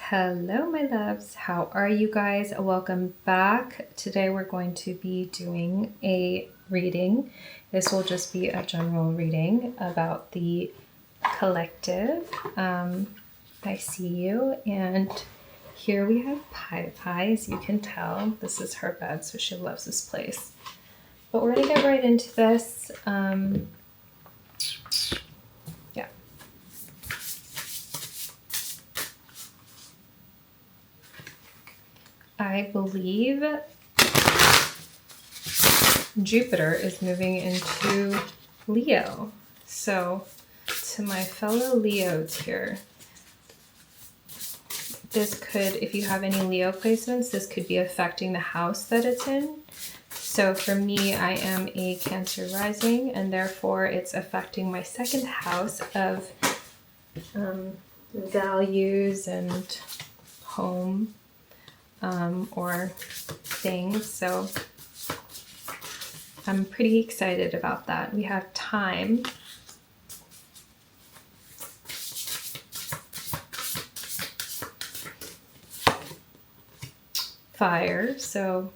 Hello, my loves. How are you guys? Welcome back. Today we're going to be doing a reading. This will just be a general reading about the collective. I see you, and here we have Pie Pie. As you can tell, this is her bed, so she loves this place. But we're gonna get right into this. Yeah. I believe Jupiter is moving into Leo. So to my fellow Leos here, this could, if you have any Leo placements, this could be affecting the house that it's in. So for me, I am a Cancer rising, and therefore it's affecting my second house of values and home or things. So I'm pretty excited about that. We have time. Fire, so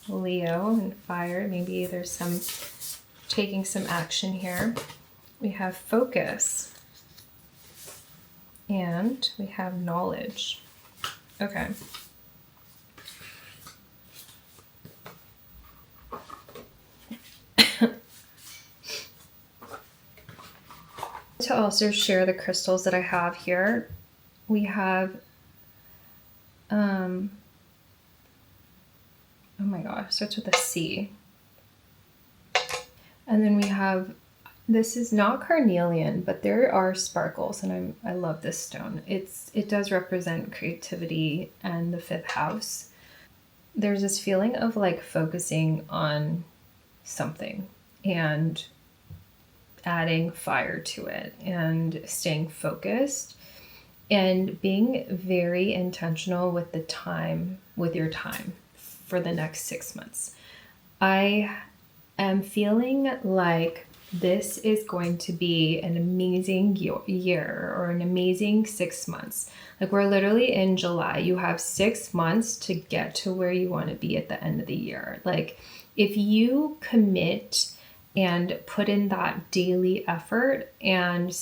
Leo and fire, maybe there's some taking some action here. We have focus and we have knowledge. Okay. To also share the crystals that I have here, we have oh my gosh, starts with a C. And then we have, this is not carnelian, but there are sparkles, and I love this stone. It does represent creativity and the fifth house. There's this feeling of like focusing on something and adding fire to it and staying focused and being very intentional with the time, with your time for the next 6 months. I am feeling like this is going to be an amazing year or an amazing 6 months. Like, we're literally in July. You have 6 months to get to where you want to be at the end of the year. Like, if you commit and put in that daily effort and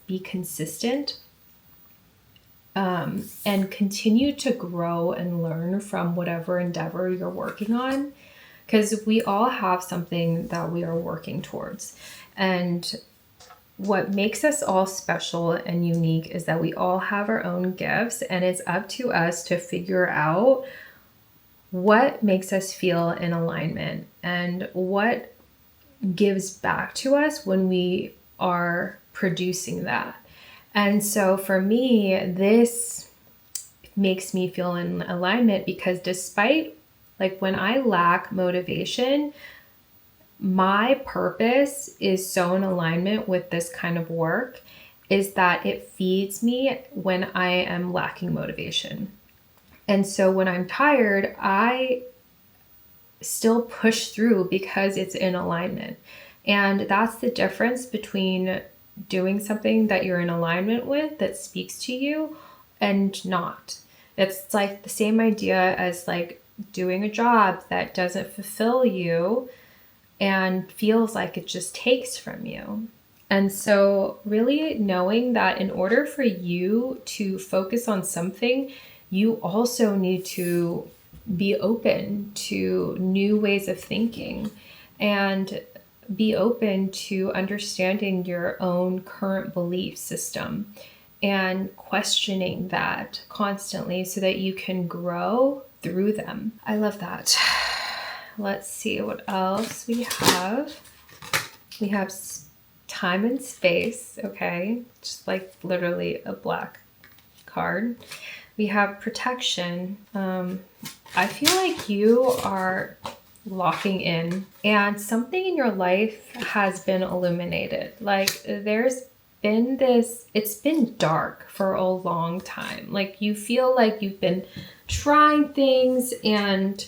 be consistent, and continue to grow and learn from whatever endeavor you're working on, because we all have something that we are working towards. And what makes us all special and unique is that we all have our own gifts, and it's up to us to figure out what makes us feel in alignment and what gives back to us when we are producing that. And so for me, this makes me feel in alignment because despite, like, when I lack motivation, my purpose is so in alignment with this kind of work, is that it feeds me when I am lacking motivation. And so when I'm tired, I still push through because it's in alignment. And that's the difference between doing something that you're in alignment with, that speaks to you, and not. It's like the same idea as like doing a job that doesn't fulfill you and feels like it just takes from you. And so really knowing that in order for you to focus on something, you also need to be open to new ways of thinking and be open to understanding your own current belief system and questioning that constantly so that you can grow through them. I love that. Let's see what else we have. We have time and space, okay? Just like literally a black card. We have protection. I feel like you are locking in and something in your life has been illuminated. Like, there's been this, it's been dark for a long time. Like, you feel like you've been trying things, and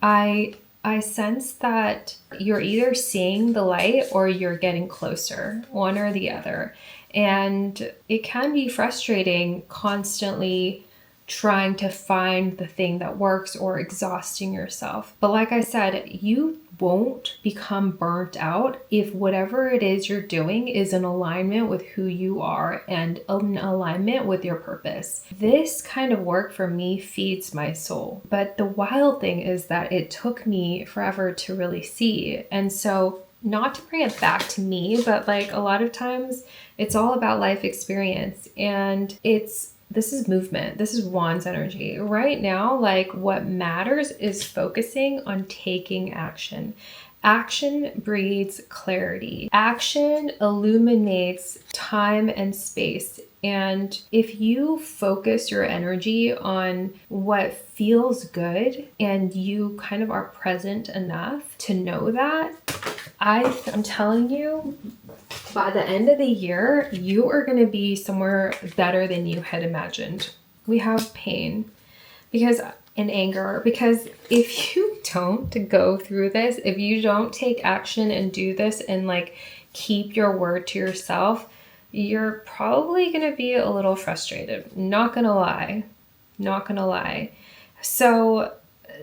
I sense that you're either seeing the light or you're getting closer, one or the other. And it can be frustrating constantly trying to find the thing that works or exhausting yourself. But like I said, you won't become burnt out if whatever it is you're doing is in alignment with who you are and in alignment with your purpose. This kind of work for me feeds my soul. But the wild thing is that it took me forever to really see. And so, not to bring it back to me, but like a lot of times it's all about life experience, and this is movement. This is Wands energy. Right now, like what matters is focusing on taking action. Action breeds clarity. Action illuminates time and space. And if you focus your energy on what feels good and you kind of are present enough to know that, I'm telling you, by the end of the year, you are going to be somewhere better than you had imagined. We have pain and anger, because if you don't go through this, if you don't take action and do this and like keep your word to yourself, you're probably going to be a little frustrated. Not going to lie. So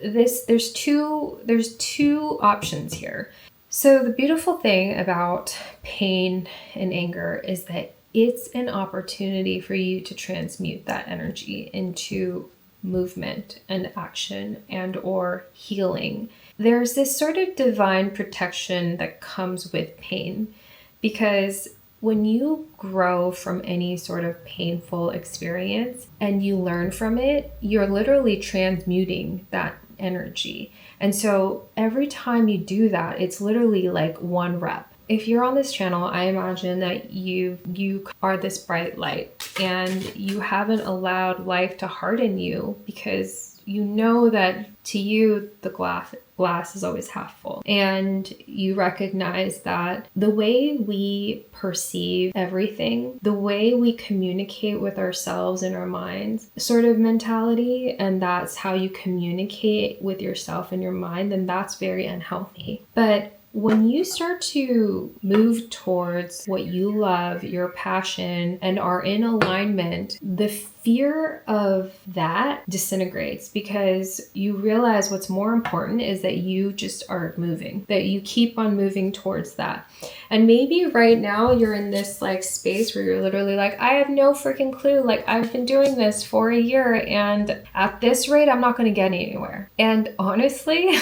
there's two options here. So the beautiful thing about pain and anger is that it's an opportunity for you to transmute that energy into movement and action and or healing. There's this sort of divine protection that comes with pain, because when you grow from any sort of painful experience and you learn from it, you're literally transmuting that energy. And so every time you do that, it's literally like one rep. If you're on this channel, I imagine that you are this bright light and you haven't allowed life to harden you, because you know that to you, the glass is always half full. And you recognize that the way we perceive everything, the way we communicate with ourselves in our minds, sort of mentality, and that's how you communicate with yourself in your mind, then that's very unhealthy. But when you start to move towards what you love, your passion, and are in alignment, the fear of that disintegrates, because you realize what's more important is that you just are moving, that you keep on moving towards that. And maybe right now you're in this like space where you're literally like, I have no freaking clue. Like, I've been doing this for a year and at this rate, I'm not going to get anywhere. And honestly,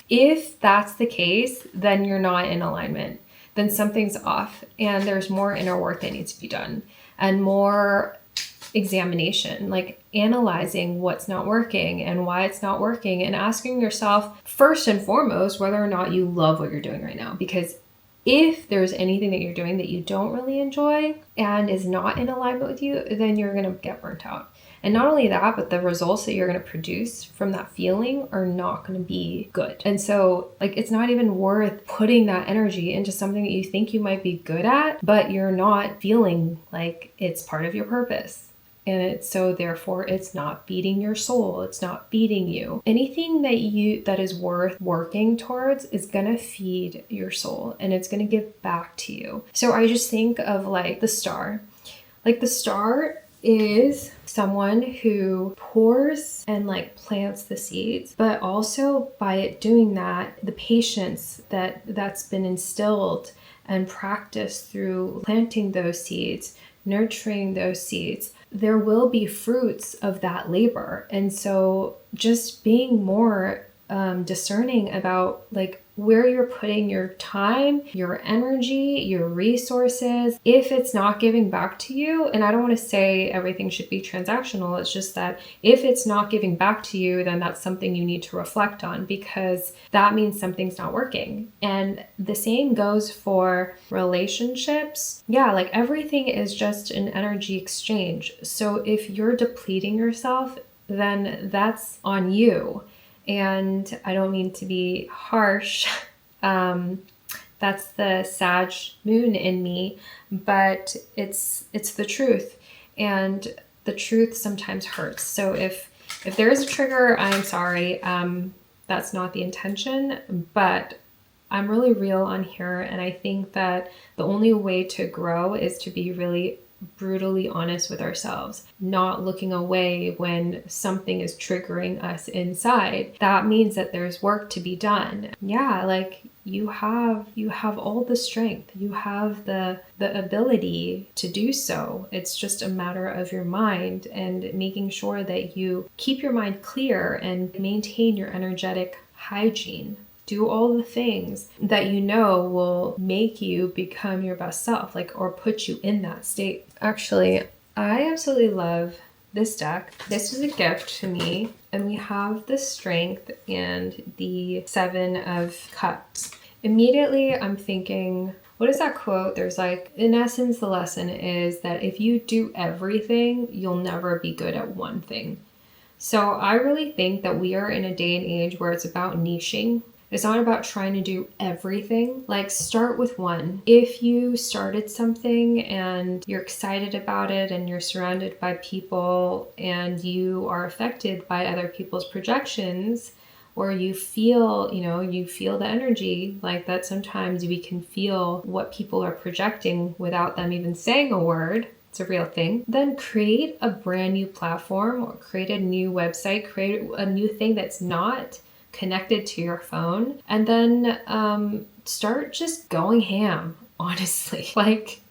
if that's the case, then you're not in alignment. Then something's off and there's more inner work that needs to be done and more examination, like analyzing what's not working and why it's not working, and asking yourself first and foremost whether or not you love what you're doing right now. Because if there's anything that you're doing that you don't really enjoy and is not in alignment with you, then you're going to get burnt out. And not only that, but the results that you're going to produce from that feeling are not going to be good. And so, like, it's not even worth putting that energy into something that you think you might be good at, but you're not feeling like it's part of your purpose. And so therefore it's not feeding your soul. It's not feeding you. Anything that is worth working towards is going to feed your soul and it's going to give back to you. So I just think of like the star. Like the star is someone who pours and like plants the seeds, but also by it doing that, the patience that's been instilled and practiced through planting those seeds, nurturing those seeds, there will be fruits of that labor. And so just being more discerning about like where you're putting your time, your energy, your resources, if it's not giving back to you. And I don't want to say everything should be transactional. It's just that if it's not giving back to you, then that's something you need to reflect on, because that means something's not working. And the same goes for relationships. Yeah, like everything is just an energy exchange. So if you're depleting yourself, then that's on you. And I don't mean to be harsh. That's the Sag moon in me, but it's the truth. And the truth sometimes hurts. So if there is a trigger, I'm sorry. That's not the intention, but I'm really real on here, and I think that the only way to grow is to be really brutally honest with ourselves, not looking away when something is triggering us inside. That means that there's work to be done. Yeah, like you have all the strength. You have the ability to do so. It's just a matter of your mind and making sure that you keep your mind clear and maintain your energetic hygiene. Do all the things that you know will make you become your best self, like, or put you in that state. Actually, I absolutely love this deck. This was a gift to me, and we have the Strength and the Seven of Cups. Immediately, I'm thinking, what is that quote? There's like, in essence, the lesson is that if you do everything, you'll never be good at one thing. So I really think that we are in a day and age where it's about niching. It's not about trying to do everything. Like, start with one. If you started something and you're excited about it and you're surrounded by people and you are affected by other people's projections, or you feel, you feel the energy, like that sometimes we can feel what people are projecting without them even saying a word. It's a real thing. Then create a brand new platform or create a new website, create a new thing that's not connected to your phone, and then start just going ham, honestly. Like,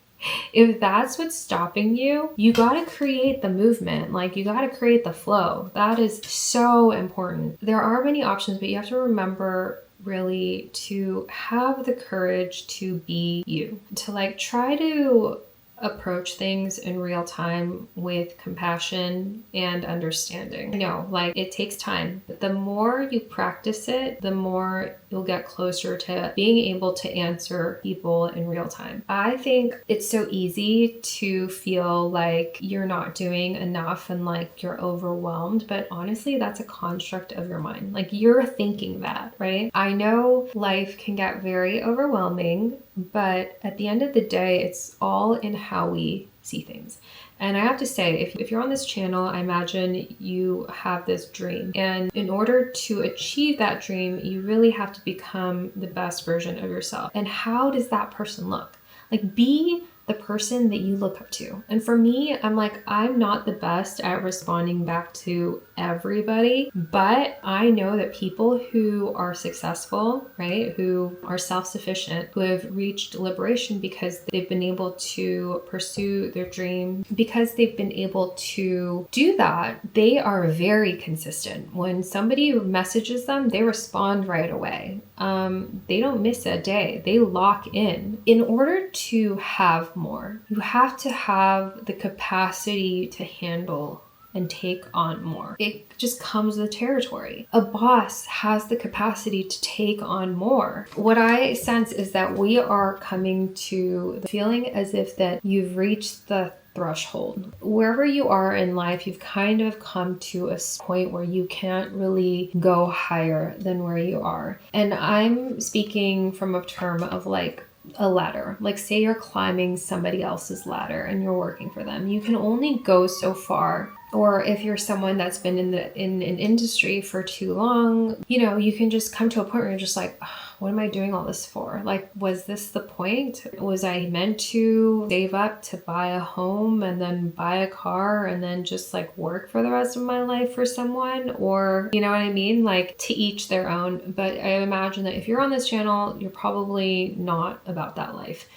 if that's what's stopping you, you gotta create the movement. Like, you gotta create the flow. That is so important. There are many options, but you have to remember really to have the courage to be you, to like try to approach things in real time with compassion and understanding. I know, like, it takes time. The more you practice it, the more you'll get closer to being able to answer people in real time. I think it's so easy to feel like you're not doing enough and like you're overwhelmed, but honestly, that's a construct of your mind. Like, you're thinking that, right? I know life can get very overwhelming, but at the end of the day, it's all in how we see things. And I have to say, if you're on this channel, I imagine you have this dream. And in order to achieve that dream, you really have to become the best version of yourself. And how does that person look? Like, be the person that you look up to. And for me, I'm like, I'm not the best at responding back to everybody, but I know that people who are successful, right, who are self-sufficient, who have reached liberation because they've been able to pursue their dream, because they've been able to do that, they are very consistent. When somebody messages them, they respond right away. They don't miss a day. They lock in. In order to have more, you have to have the capacity to handle and take on more. It just comes with the territory. A boss has the capacity to take on more. What I sense is that we are coming to the feeling as if that you've reached the threshold. Wherever you are in life, you've kind of come to a point where you can't really go higher than where you are. And I'm speaking from a term of like a ladder. Like, say you're climbing somebody else's ladder and you're working for them. You can only go so far. Or if you're someone that's been in an industry for too long, you can just come to a point where you're just like, what am I doing all this for? Like, was this the point? Was I meant to save up to buy a home and then buy a car and then just like work for the rest of my life for someone? Or, you know what I mean? Like, to each their own. But I imagine that if you're on this channel, you're probably not about that life.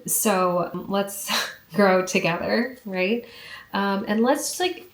So let's grow together, right? And let's like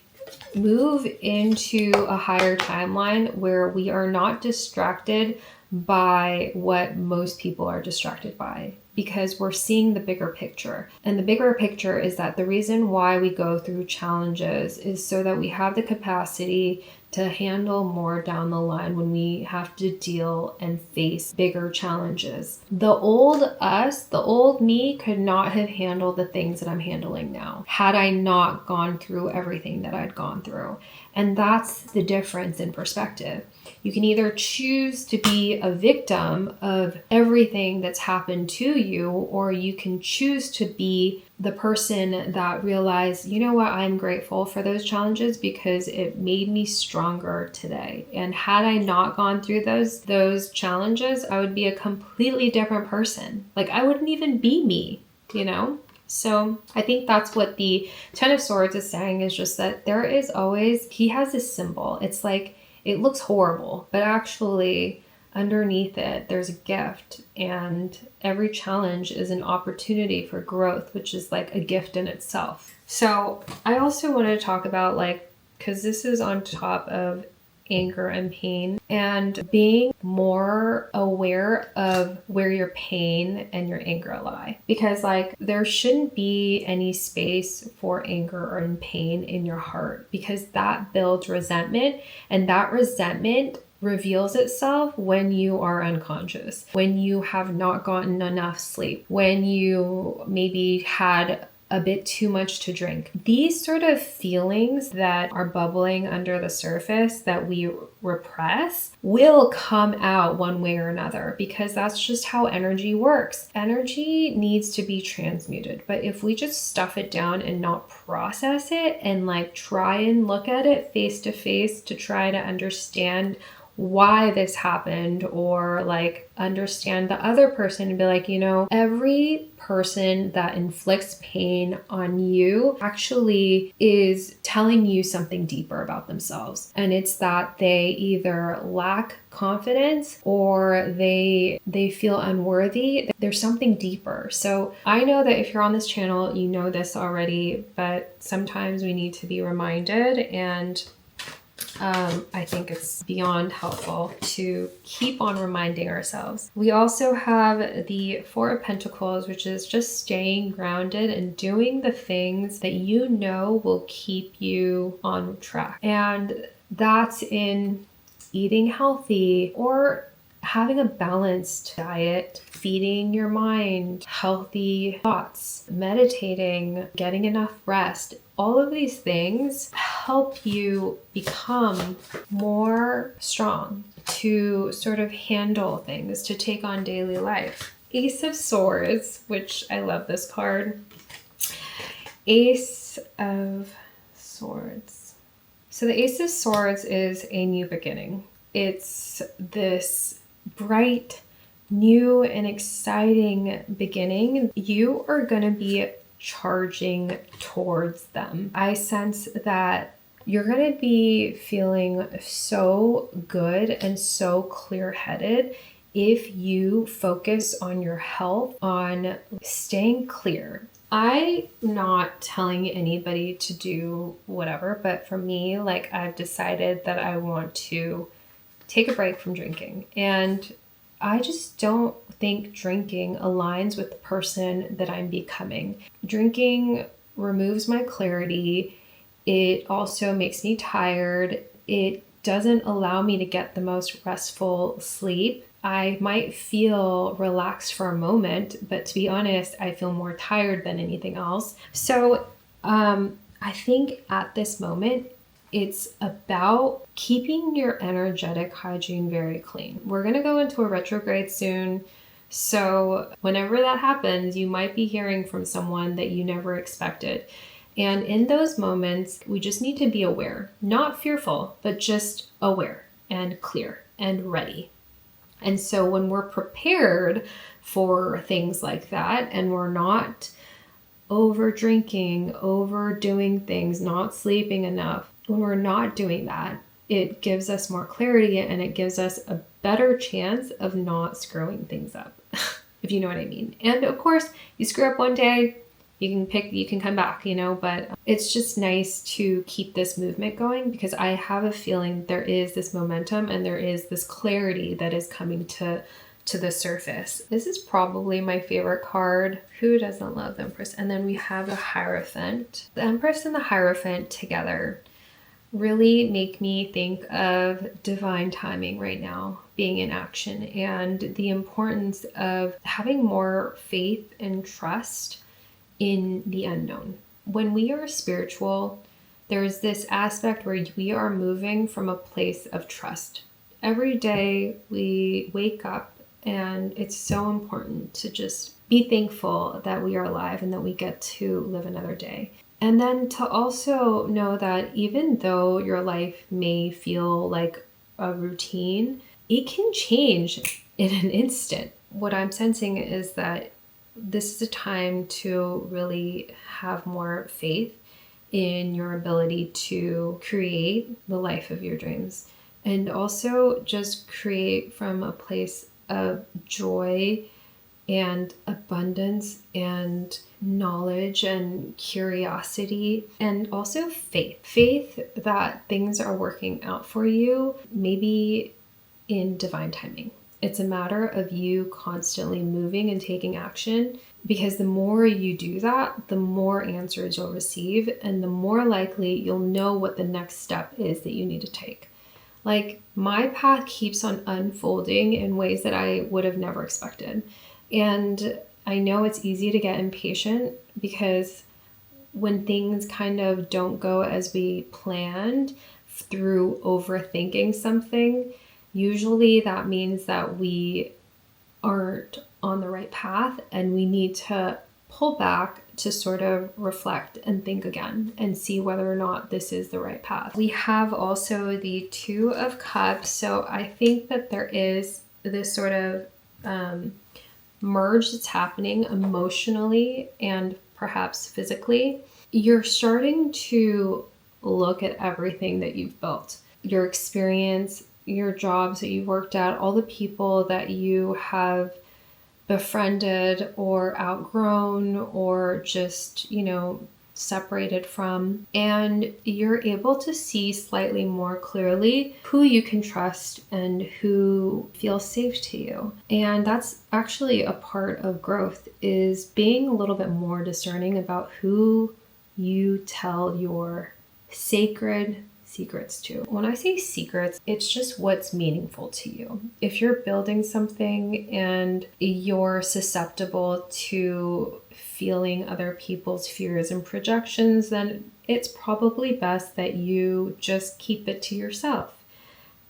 move into a higher timeline where we are not distracted by what most people are distracted by, because we're seeing the bigger picture. And the bigger picture is that the reason why we go through challenges is so that we have the capacity to handle more down the line when we have to deal and face bigger challenges. The old us, the old me, could not have handled the things that I'm handling now had I not gone through everything that I'd gone through. And that's the difference in perspective. You can either choose to be a victim of everything that's happened to you, or you can choose to be the person that realized, you know what, I'm grateful for those challenges because it made me stronger today. And had I not gone through those challenges, I would be a completely different person. Like I wouldn't even be me, you know? So I think that's what the Ten of Swords is saying, is just that there is always, he has this symbol. It's like, it looks horrible, but actually underneath it, there's a gift, and every challenge is an opportunity for growth, which is like a gift in itself. So I also want to talk about, like, because this is on top of anger and pain, and being more aware of where your pain and your anger lie. Because like there shouldn't be any space for anger or pain in your heart, because that builds resentment, and that resentment reveals itself when you are unconscious, when you have not gotten enough sleep, when you maybe had a bit too much to drink. These sort of feelings that are bubbling under the surface that we repress will come out one way or another, because that's just how energy works. Energy needs to be transmuted. But if we just stuff it down and not process it and like try and look at it face to face to try to understand why this happened, or like understand the other person and be like, you know, every person that inflicts pain on you actually is telling you something deeper about themselves. And it's that they either lack confidence or they feel unworthy. There's something deeper. So I know that if you're on this channel, you know this already, but sometimes we need to be reminded, and I think it's beyond helpful to keep on reminding ourselves. We also have the Four of Pentacles, which is just staying grounded and doing the things that you know will keep you on track. And that's in eating healthy, or having a balanced diet, feeding your mind healthy thoughts, meditating, getting enough rest. All of these things help you become more strong to sort of handle things, to take on daily life. Ace of Swords, which I love this card. Ace of Swords. So the Ace of Swords is a new beginning. It's this bright, new and exciting beginning. You are going to be charging towards them. I sense that you're going to be feeling so good and so clear-headed if you focus on your health, on staying clear. I'm not telling anybody to do whatever, but for me, like, I've decided that I want to take a break from drinking. And I just don't think drinking aligns with the person that I'm becoming. Drinking removes my clarity. It also makes me tired. It doesn't allow me to get the most restful sleep. I might feel relaxed for a moment, but to be honest, I feel more tired than anything else. So I think at this moment, it's about keeping your energetic hygiene very clean. We're going to go into a retrograde soon. So whenever that happens, you might be hearing from someone that you never expected. And in those moments, we just need to be aware, not fearful, but just aware and clear and ready. And so when we're prepared for things like that, and we're not over drinking, overdoing things, not sleeping enough, when we're not doing that, it gives us more clarity, and it gives us a better chance of not screwing things up, if you know what I mean. And of course, you screw up one day, you can come back, you know, but it's just nice to keep this movement going, because I have a feeling there is this momentum and there is this clarity that is coming to the surface. This is probably my favorite card. Who doesn't love the Empress? And then we have the Hierophant. The Empress and the Hierophant together really make me think of divine timing right now being in action, and the importance of having more faith and trust in the unknown. When we are spiritual, there's this aspect where we are moving from a place of trust. Every day we wake up, and it's so important to just be thankful that we are alive and that we get to live another day. And then to also know that even though your life may feel like a routine, it can change in an instant. What I'm sensing is that this is a time to really have more faith in your ability to create the life of your dreams, and also just create from a place of joy and abundance and knowledge and curiosity, and also faith that things are working out for you, maybe in divine timing. It's a matter of you constantly moving and taking action, because the more you do that, the more answers you'll receive, and the more likely you'll know what the next step is that you need to take. Like, my path keeps on unfolding in ways that I would have never expected. And I know it's easy to get impatient, because when things kind of don't go as we planned through overthinking something, usually that means that we aren't on the right path, and we need to pull back to sort of reflect and think again and see whether or not this is the right path. We have also the Two of Cups. So I think that there is this sort of merge that's happening emotionally and perhaps physically. You're starting to look at everything that you've built, your experience, your jobs that you've worked at, all the people that you have befriended or outgrown or just, separated from. And you're able to see slightly more clearly who you can trust and who feels safe to you. And that's actually a part of growth, is being a little bit more discerning about who you tell your sacred secrets to. When I say secrets, it's just what's meaningful to you. If you're building something and you're susceptible to feeling other people's fears and projections, then it's probably best that you just keep it to yourself.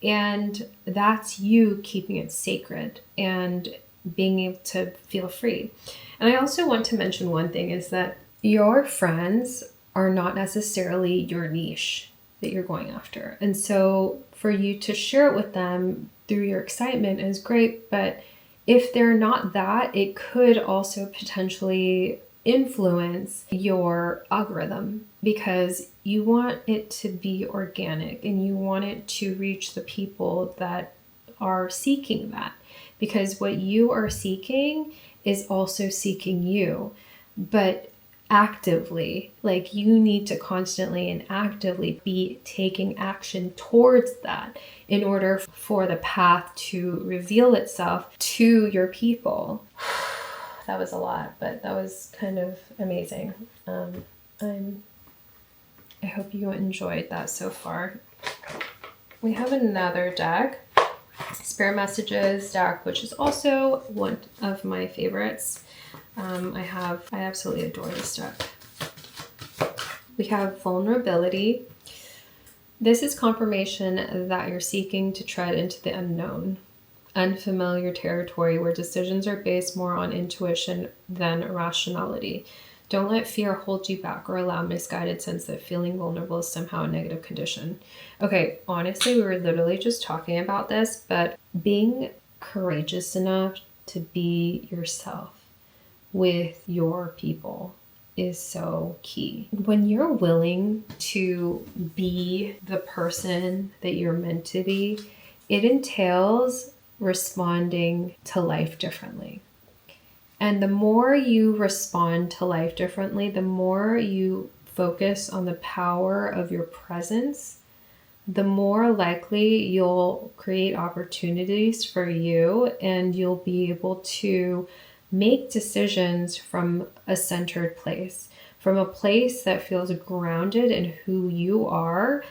And that's you keeping it sacred and being able to feel free. And I also want to mention one thing, is that your friends are not necessarily your niche that you're going after. And so for you to share it with them through your excitement is great, but if they're not that, it could also potentially influence your algorithm, because you want it to be organic and you want it to reach the people that are seeking that, because what you are seeking is also seeking you, but actively. Like, you need to constantly and actively be taking action towards that in order for the path to reveal itself to your people. That was a lot, but that was kind of amazing. I hope you enjoyed that so far. We have another deck, Spirit Messages deck, which is also one of my favorites. I absolutely adore this deck. We have Vulnerability. This is confirmation that you're seeking to tread into the unknown, unfamiliar territory where decisions are based more on intuition than rationality. Don't let fear hold you back or allow misguided sense that feeling vulnerable is somehow a negative condition. Okay, honestly, we were literally just talking about this, but being courageous enough to be yourself with your people is so key. When you're willing to be the person that you're meant to be, it entails responding to life differently. And the more you respond to life differently, the more you focus on the power of your presence, the more likely you'll create opportunities for you, and you'll be able to make decisions from a centered place, from a place that feels grounded in who you are.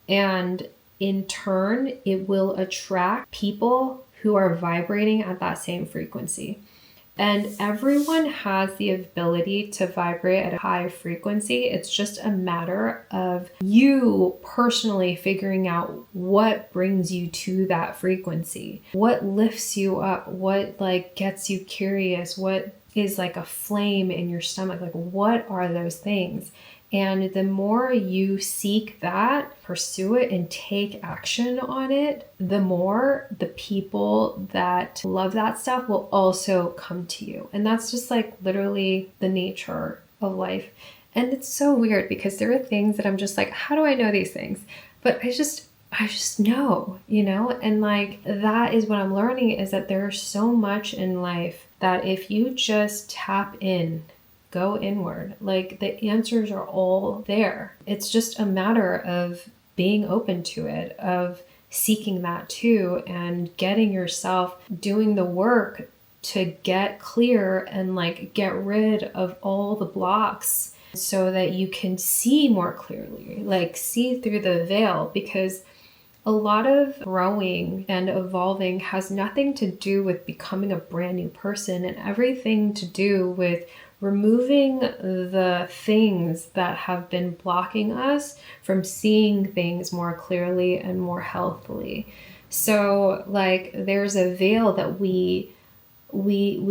And in turn, it will attract people who are vibrating at that same frequency. And everyone has the ability to vibrate at a high frequency. It's just a matter of you personally figuring out what brings you to that frequency, what lifts you up, what gets you curious, what is like a flame in your stomach. Like, what are those things? And the more you seek that, pursue it, and take action on it, the more the people that love that stuff will also come to you. And that's just like literally the nature of life. And it's so weird because there are things that I'm just like, how do I know these things? But I just know, and like that is what I'm learning, is that there's so much in life that if you just tap in, go inward, like the answers are all there. It's just a matter of being open to it, of seeking that too, and getting yourself doing the work to get clear and like get rid of all the blocks so that you can see more clearly, like see through the veil. Because a lot of growing and evolving has nothing to do with becoming a brand new person, and everything to do with removing the things that have been blocking us from seeing things more clearly and more healthily. So like there's a veil that we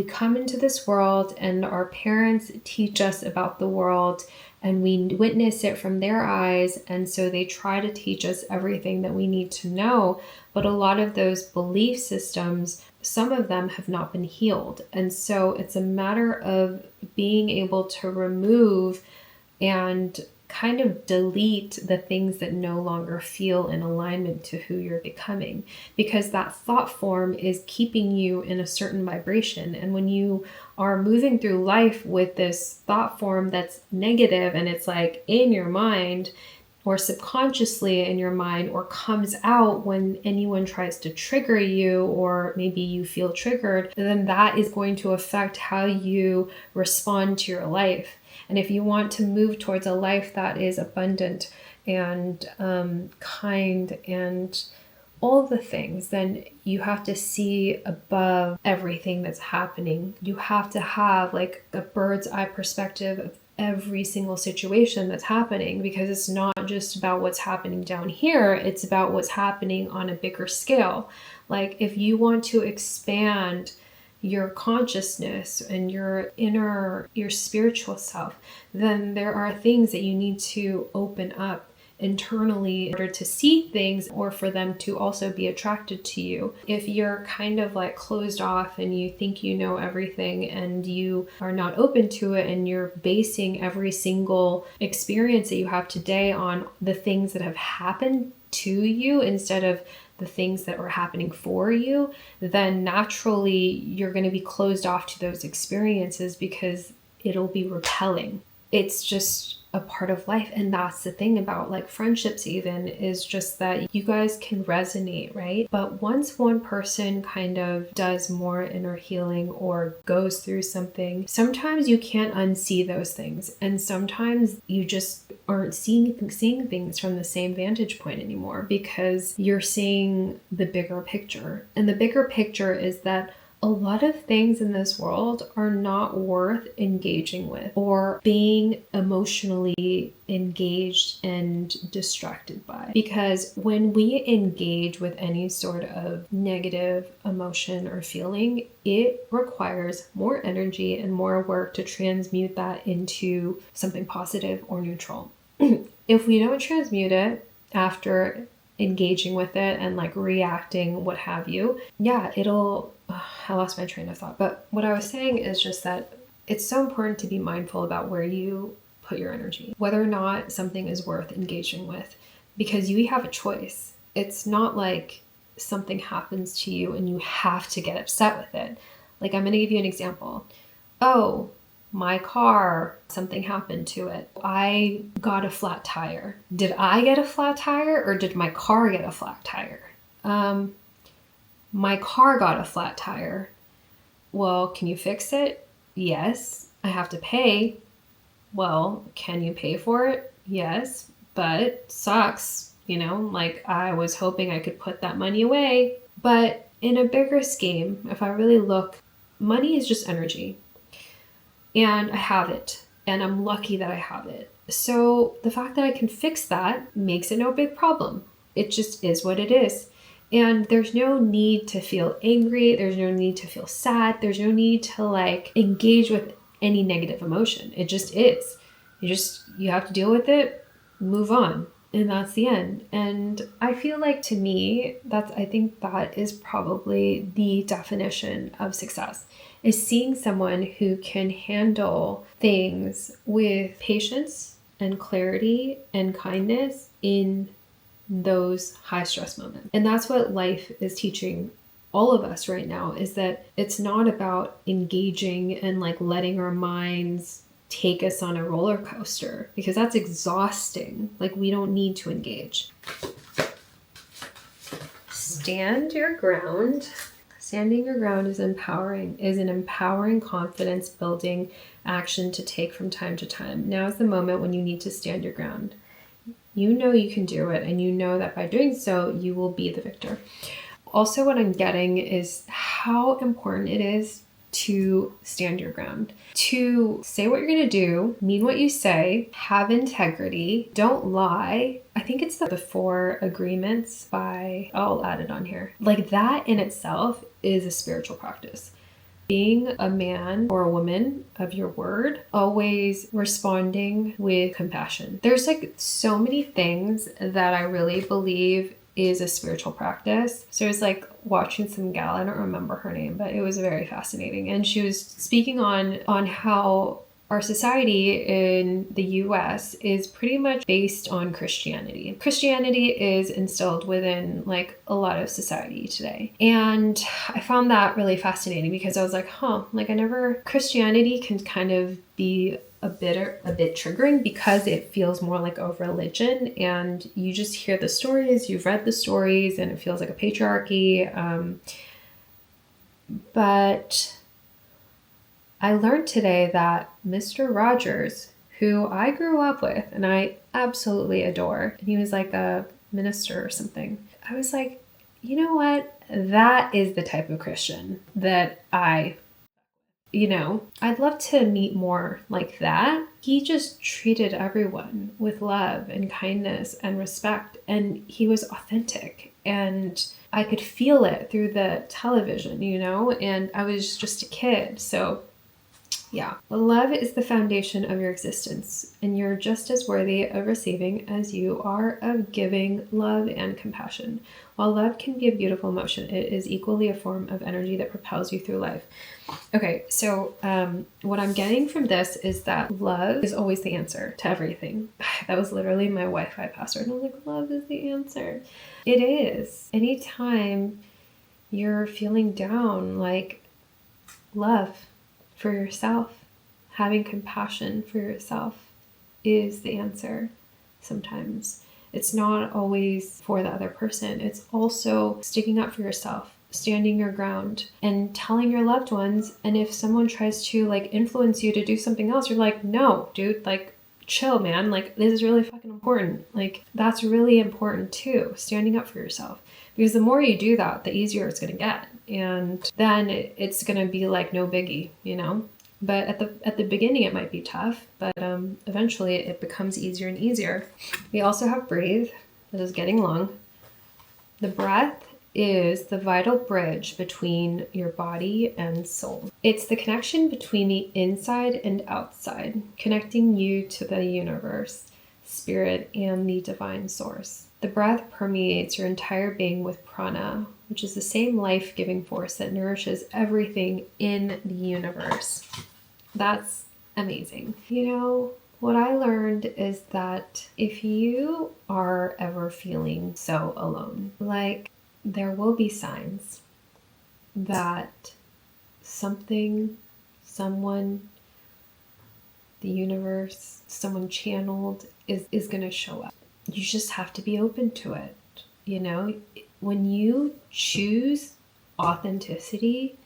come into this world, and our parents teach us about the world, and we witness it from their eyes, and so they try to teach us everything that we need to know. But a lot of those belief systems, some of them have not been healed, and so it's a matter of being able to remove and kind of delete the things that no longer feel in alignment to who you're becoming, because that thought form is keeping you in a certain vibration. And when you are moving through life with this thought form that's negative, and it's like in your mind or subconsciously in your mind, or comes out when anyone tries to trigger you, or maybe you feel triggered, then that is going to affect how you respond to your life. And if you want to move towards a life that is abundant and kind and all the things, then you have to see above everything that's happening. You have to have like a bird's eye perspective of every single situation that's happening, because it's not just about what's happening down here, it's about what's happening on a bigger scale. Like if you want to expand your consciousness and your spiritual self, then there are things that you need to open up internally in order to see things, or for them to also be attracted to you. If you're kind of like closed off and you think you know everything and you are not open to it, and you're basing every single experience that you have today on the things that have happened to you instead of the things that are happening for you, then naturally you're going to be closed off to those experiences because it'll be repelling. It's just a part of life. And that's the thing about like friendships even, is just that you guys can resonate, right? But once one person kind of does more inner healing or goes through something, sometimes you can't unsee those things. And sometimes you just aren't seeing things from the same vantage point anymore, because you're seeing the bigger picture. And the bigger picture is that a lot of things in this world are not worth engaging with or being emotionally engaged and distracted by. Because when we engage with any sort of negative emotion or feeling, it requires more energy and more work to transmute that into something positive or neutral. If we don't transmute it after engaging with it and like reacting, what have you, I lost my train of thought. But what I was saying is just that it's so important to be mindful about where you put your energy, whether or not something is worth engaging with, because you have a choice. It's not like something happens to you and you have to get upset with it. Like, I'm going to give you an example. Oh, my car, something happened to it. I got a flat tire. Did I get a flat tire, or did my car get a flat tire? My car got a flat tire. Well, can you fix it? Yes. I have to pay. Well, can you pay for it? Yes, but sucks. Like I was hoping I could put that money away. But in a bigger scheme, if I really look, money is just energy. And I have it. And I'm lucky that I have it. So the fact that I can fix that makes it no big problem. It just is what it is. And there's no need to feel angry. There's no need to feel sad. There's no need to like engage with any negative emotion. It just is. You have to deal with it, move on. And that's the end. And I feel like to me, I think that is probably the definition of success, is seeing someone who can handle things with patience and clarity and kindness in those high stress moments. And that's what life is teaching all of us right now, is that it's not about engaging and like letting our minds take us on a roller coaster, because that's exhausting. Like, we don't need to engage. Stand your ground. Standing your ground is an empowering, confidence building action to take from time to time. Now is the moment when you need to stand your ground. You know you can do it, and you know that by doing so, you will be the victor. Also, what I'm getting is how important it is to stand your ground, to say what you're going to do, mean what you say, have integrity, don't lie. I think it's the 4 agreements I'll add it on here. Like, that in itself is a spiritual practice. Being a man or a woman of your word, always responding with compassion. There's like so many things that I really believe is a spiritual practice. So it was like watching some gal, I don't remember her name, but it was very fascinating. And she was speaking on how our society in the US is pretty much based on Christianity. Christianity is instilled within like a lot of society today. And I found that really fascinating, because I was like, Christianity can kind of be a bit triggering, because it feels more like a religion, and you just hear the stories, you've read the stories, and it feels like a patriarchy. But I learned today that Mr. Rogers, who I grew up with and I absolutely adore, and he was like a minister or something. I was like, you know what? That is the type of Christian that I'd love to meet more like that. He just treated everyone with love and kindness and respect, and he was authentic, and I could feel it through the television, and I was just a kid. So yeah, love is the foundation of your existence, and you're just as worthy of receiving as you are of giving love and compassion. While love can be a beautiful emotion, it is equally a form of energy that propels you through life. Okay, so what I'm getting from this is that love is always the answer to everything. That was literally my Wi-Fi password. I was like, love is the answer. It is. Anytime you're feeling down, like, love for yourself, having compassion for yourself is the answer. Sometimes it's not always for the other person. It's also sticking up for yourself, standing your ground, and telling your loved ones. And if someone tries to like influence you to do something else, you're like, no, dude, like, chill, man. Like, this is really fucking important. Like, that's really important too, standing up for yourself. Because the more you do that, the easier it's going to get. And then it's going to be like no biggie, But at the beginning, it might be tough, but eventually it becomes easier and easier. We also have breathe. That is getting long. The breath is the vital bridge between your body and soul. It's the connection between the inside and outside, connecting you to the universe, spirit, and the divine source. The breath permeates your entire being with prana, which is the same life-giving force that nourishes everything in the universe. That's amazing. What I learned is that if you are ever feeling so alone, like, there will be signs that something, someone, the universe, someone channeled is going to show up. You just have to be open to it. When you choose authenticity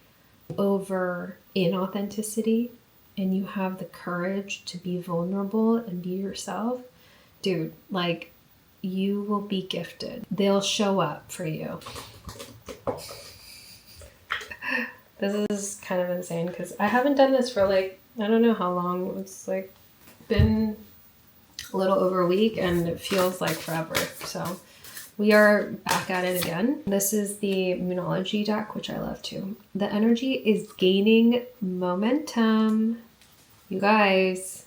over inauthenticity, and you have the courage to be vulnerable and be yourself, dude, like, you will be gifted. They'll show up for you. This is kind of insane because I haven't done this for like, I don't know how long. It's like been a little over a week and it feels like forever. So We are back at it again. This is the Moonology deck, which I love too. The energy is gaining momentum. You guys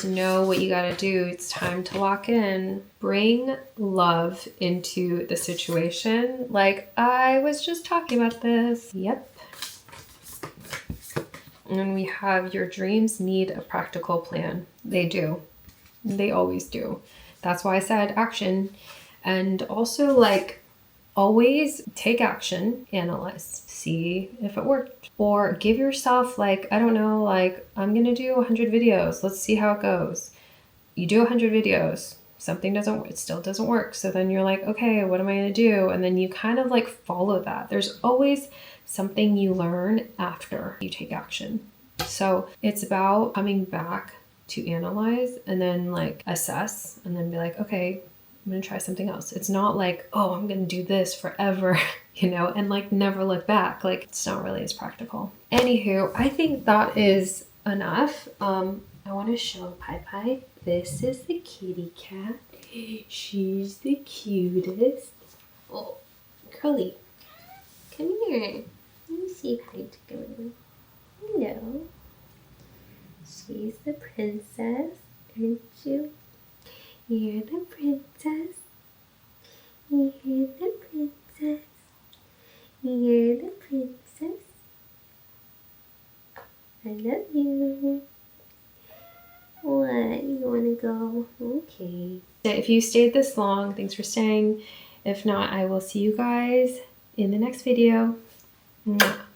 know what you gotta do. It's time to lock in. Bring love into the situation. Like, I was just talking about this. Yep. And we have your dreams need a practical plan. They do. They always do. That's why I said action. And also, like, always take action, analyze, see if it worked. Or give yourself, like, I don't know, like, I'm gonna do 100 videos. Let's see how it goes. You do 100 videos, something it still doesn't work. So then you're like, okay, what am I gonna do? And then you kind of like follow that. There's always something you learn after you take action. So it's about coming back to analyze and then like assess and then be like, okay, I'm gonna try something else. It's not like, oh, I'm gonna do this forever, you know, and like never look back. Like, it's not really as practical. Anywho, I think that is enough. I want to show Pai Pai. This is the kitty cat. She's the cutest. Oh, Curly, come here. Let me see how it's going. Hello. She's the princess, aren't you? You're the princess. You're the princess. You're the princess. I love you. What? You want to go? Okay. If you stayed this long, thanks for staying. If not, I will see you guys in the next video. Mwah.